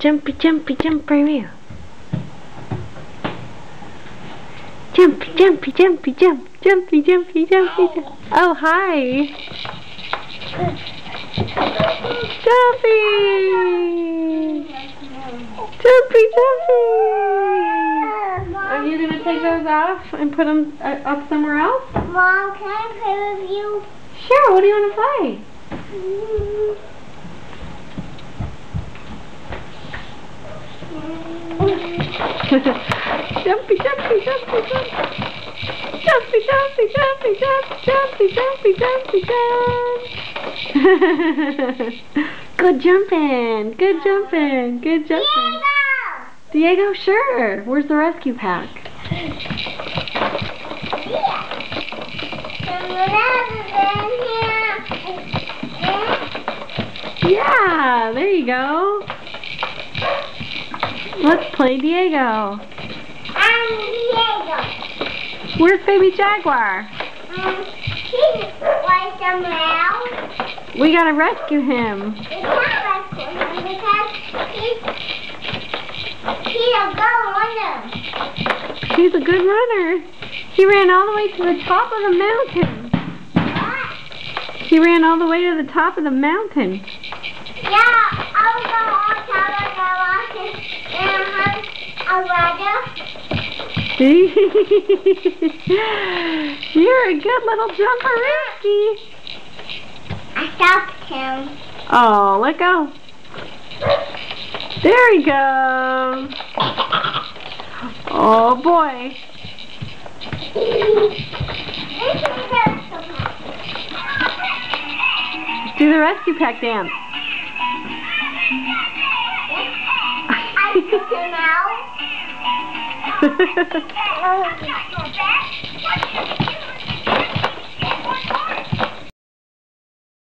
Jumpy, jumpy, jump right wheel. Jumpy, jumpy, jumpy, jump. Jumpy, jumpy, jumpy, jump. Oh, hi. Jumpy! Jumpy, jumpy! Are you going to take those off and put them up somewhere else? Mom, can I play with you? Sure, what do you want to play? Jumpy, jumpy, jumpy, jump. Jumpy, jumpy, jumpy, jump. Jumpy, jumpy, jumpy, jump. Good jumping. Good jumping. Good jumping. Diego, sure. Where's the rescue pack? Yeah, there you go. Let's play Diego. I'm Diego. Where's baby Jaguar? He's like somewhere else. We gotta rescue him. We can't rescue him because he's a good runner. He's a good runner. He ran all the way to the top of the mountain. What? He ran all the way to the top of the mountain. Yeah, I was on top of the mountain and I had a You're a good little jumper, Risky. I stopped him. Oh, let go. There he goes. Oh, boy. Do the rescue pack dance. I took him out.